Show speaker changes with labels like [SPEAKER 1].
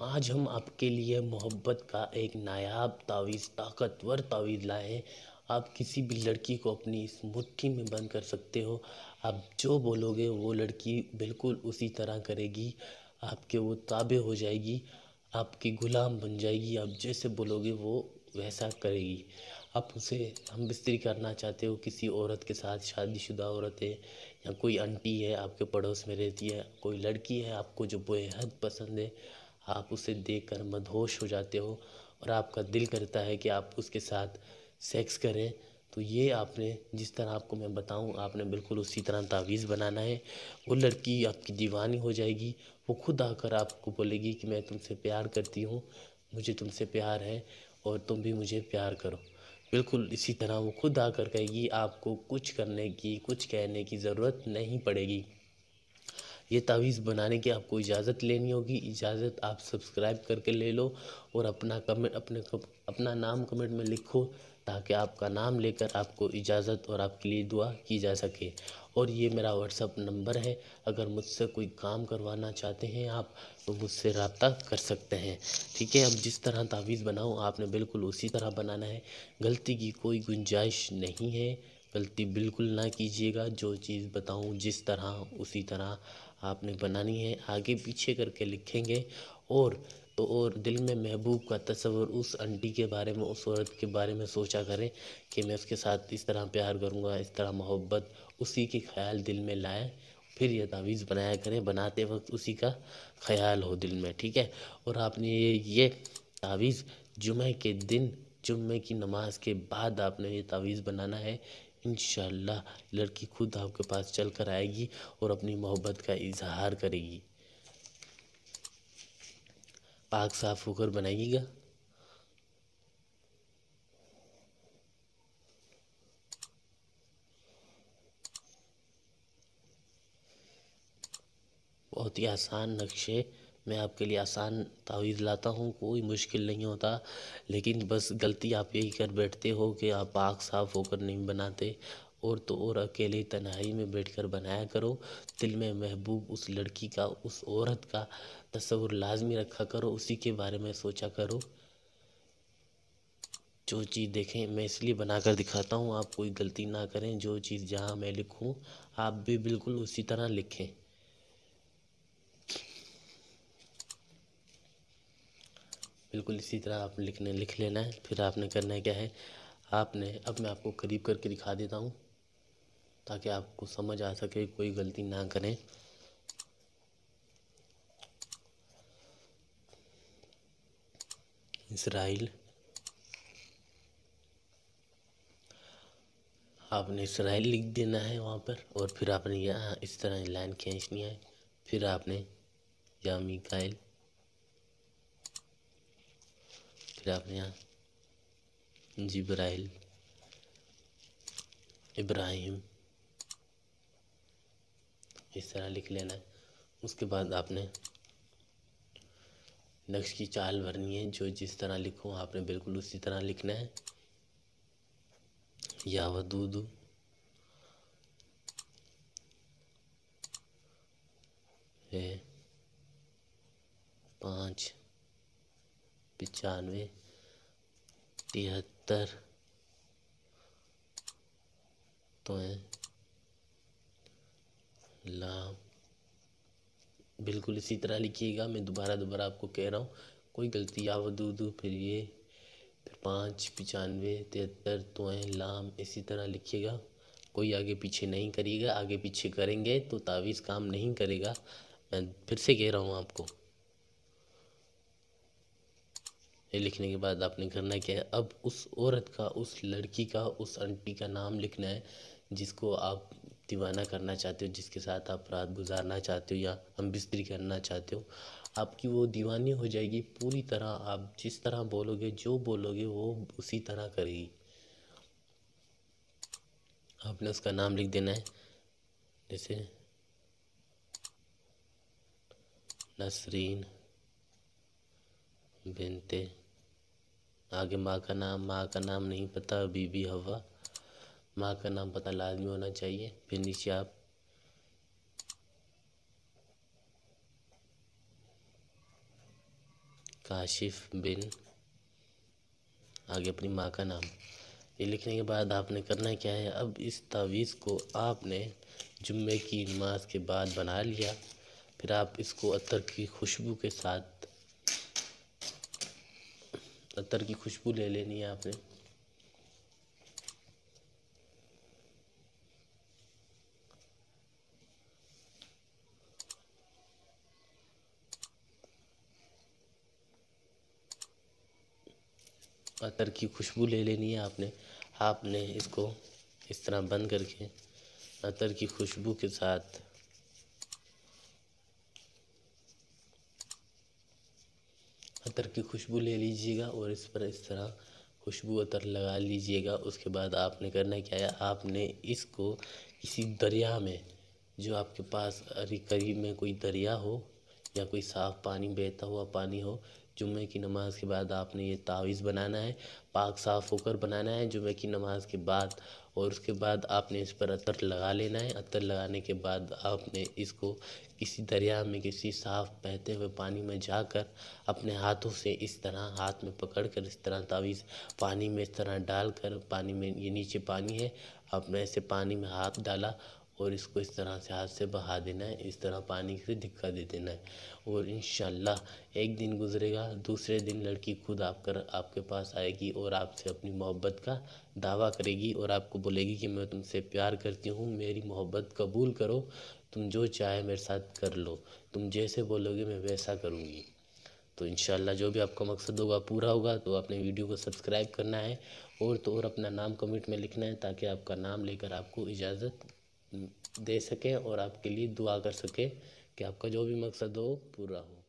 [SPEAKER 1] آج ہم آپ کے لیے محبت کا ایک نایاب تعویذ، طاقتور تعویذ لائے ہیں۔ آپ کسی بھی لڑکی کو اپنی اس مٹھی میں بند کر سکتے ہو۔ آپ جو بولو گے وہ لڑکی بالکل اسی طرح کرے گی، آپ کے وہ تابع ہو جائے گی، آپ کی غلام بن جائے گی۔ آپ جیسے بولو گے وہ ویسا کرے گی۔ آپ اسے ہم بستری کرنا چاہتے ہو کسی عورت کے ساتھ، شادی شدہ عورت ہے یا کوئی انٹی ہے آپ کے پڑوس میں رہتی ہے، کوئی لڑکی ہے آپ کو جو بے حد پسند ہے، آپ اسے دیکھ کر مدہوش ہو جاتے ہو اور آپ کا دل کرتا ہے کہ آپ اس کے ساتھ سیکس کریں، تو یہ آپ نے جس طرح آپ کو میں بتاؤں آپ نے بالکل اسی طرح تعویذ بنانا ہے۔ وہ لڑکی آپ کی دیوانی ہو جائے گی، وہ خود آ کر آپ کو بولے گی کہ میں تم سے پیار کرتی ہوں، مجھے تم سے پیار ہے اور تم بھی مجھے پیار کرو۔ بالکل اسی طرح وہ خود آ کر کہے گی، آپ کو کچھ کرنے کی، کچھ کہنے کی ضرورت نہیں پڑے گی۔ یہ تعویذ بنانے کی آپ کو اجازت لینی ہوگی۔ اجازت آپ سبسکرائب کر کے لے لو اور اپنا نام کمنٹ میں لکھو تاکہ آپ کا نام لے کر آپ کو اجازت اور آپ کے لیے دعا کی جا سکے۔ اور یہ میرا واٹسپ نمبر ہے، اگر مجھ سے کوئی کام کروانا چاہتے ہیں آپ تو مجھ سے رابطہ کر سکتے ہیں، ٹھیک ہے۔ اب جس طرح تعویذ بناؤں آپ نے بالکل اسی طرح بنانا ہے، غلطی کی کوئی گنجائش نہیں ہے، غلطی بالکل نہ کیجیے گا۔ جو چیز بتاؤں جس طرح اسی طرح آپ نے بنانی ہے، آگے پیچھے کر کے لکھیں گے اور دل میں محبوب کا تصور اس انٹی کے بارے میں، اس عورت کے بارے میں سوچا کریں کہ میں اس کے ساتھ اس طرح پیار کروں گا، اس طرح محبت، اسی کے خیال دل میں لائیں، پھر یہ تعویذ بنایا کریں، بناتے وقت اسی کا خیال ہو دل میں، ٹھیک ہے۔ اور آپ نے یہ تعویذ جمعہ کے دن، جمعہ کی نماز کے بعد آپ نے یہ تعویذ بنانا ہے۔ انشاءاللہ لڑکی خود آپ کے پاس چل کر آئے گی اور اپنی محبت کا اظہار کرے گی۔ پاک صاف ہو کر بنائیے گا۔ بہت ہی آسان نقشے میں آپ کے لیے آسان تعویذ لاتا ہوں، کوئی مشکل نہیں ہوتا، لیکن بس غلطی آپ یہی کر بیٹھتے ہو کہ آپ پاک صاف ہو کر نہیں بناتے، اور اکیلے تنہائی میں بیٹھ کر بنایا کرو۔ دل میں محبوب اس لڑکی کا، اس عورت کا تصور لازمی رکھا کرو، اسی کے بارے میں سوچا کرو۔ جو چیز دیکھیں میں اس لیے بنا کر دکھاتا ہوں، آپ کوئی غلطی نہ کریں، جو چیز جہاں میں لکھوں آپ بھی بالکل اسی طرح لکھیں۔ بالکل اسی طرح آپ لکھ لینا ہے۔ پھر آپ نے کرنا ہے کیا ہے، اب میں آپ کو قریب کر کے دکھا دیتا ہوں تاکہ آپ کو سمجھ آ سکے، کوئی غلطی نہ کریں۔ اسرائیل، آپ نے اسرائیل لکھ دینا ہے وہاں پر، اور پھر آپ نے یہاں اس طرح لائن کھینچنی ہے، پھر آپ نے یا میکائیل، پھر آپ نے یہاں جبرائیل، ابراہیم، اس طرح لکھ لینا ہے۔ اس کے بعد آپ نے نقش کی چال بھرنی ہے، جو جس طرح لکھوں آپ نے بالکل اسی طرح لکھنا ہے۔ یا ودود، ہے 5 95 73 تو ہے لام، بالکل اسی طرح لکھیے گا۔ میں دوبارہ آپ کو کہہ رہا ہوں، کوئی غلطی، یا ودود، پھر 5 95 73 تو ہے لام، اسی طرح لکھیے گا۔ کوئی آگے پیچھے نہیں کریے گا، آگے پیچھے کریں گے تو تعویذ کام نہیں کرے گا، میں پھر سے کہہ رہا ہوں آپ کو۔ یہ لکھنے کے بعد آپ نے کرنا کیا ہے، اب اس عورت کا، اس لڑکی کا، اس انٹی کا نام لکھنا ہے جس کو آپ دیوانہ کرنا چاہتے ہو، جس کے ساتھ آپ رات گزارنا چاہتے ہو یا ہم بستری کرنا چاہتے ہو۔ آپ کی وہ دیوانی ہو جائے گی پوری طرح، آپ جس طرح بولو گے، جو بولو گے وہ اسی طرح کرے گی۔ آپ نے اس کا نام لکھ دینا ہے، جیسے نسرین بنت، آگے ماں کا نام نہیں پتہ، بی بی حوا، ماں کا نام پتہ لازمی ہونا چاہیے۔ پھر نیچے آپ کاشف بن، آگے اپنی ماں کا نام۔ یہ لکھنے کے بعد آپ نے کرنا کیا ہے، اب اس تعویذ کو آپ نے جمعے کی نماز کے بعد بنا لیا، پھر آپ اس کو عطر کی خوشبو کے ساتھ، عطر کی خوشبو لے لینی ہے آپ نے، عطر کی خوشبو لے لینی ہے آپ نے اس کو اس طرح بند کر کے عطر کی خوشبو کے ساتھ عطر کی خوشبو لے لیجئے گا اور اس پر اس طرح خوشبو عطر لگا لیجئے گا۔ اس کے بعد آپ نے کرنا کیا ہے، آپ نے اس کو کسی دریا میں، جو آپ کے پاس قریب میں کوئی دریا ہو یا کوئی صاف پانی بہتا ہوا پانی ہو، جمعے کی نماز کے بعد آپ نے یہ تعویذ بنانا ہے، پاک صاف ہو کر بنانا ہے جمعے کی نماز کے بعد، اور اس کے بعد آپ نے اس پر عطر لگا لینا ہے۔ عطر لگانے کے بعد آپ نے اس کو کسی دریا میں، کسی صاف بہتے ہوئے پانی میں جا کر اپنے ہاتھوں سے اس طرح ہاتھ میں پکڑ کر اس طرح تعویذ پانی میں اس طرح ڈال کر، پانی میں، یہ نیچے پانی ہے، آپ نے ایسے پانی میں ہاتھ ڈالا اور اس کو اس طرح سے ہاتھ سے بہا دینا ہے، اس طرح پانی سے دھکا دے دینا ہے، اور انشاءاللہ ایک دن گزرے گا، دوسرے دن لڑکی خود آپ کے پاس آئے گی اور آپ سے اپنی محبت کا دعویٰ کرے گی اور آپ کو بولے گی کہ میں تم سے پیار کرتی ہوں، میری محبت قبول کرو، تم جو چاہے میرے ساتھ کر لو، تم جیسے بولو گے میں ویسا کروں گی۔ تو انشاءاللہ جو بھی آپ کا مقصد ہوگا پورا ہوگا، تو اپنے ویڈیو کو سبسکرائب کرنا ہے اور اپنا نام کمنٹ میں لکھنا ہے، تاکہ آپ کا نام لے کر آپ کو اجازت دے سکیں اور آپ کے لیے دعا کر سکیں کہ آپ کا جو بھی مقصد ہو پورا ہو۔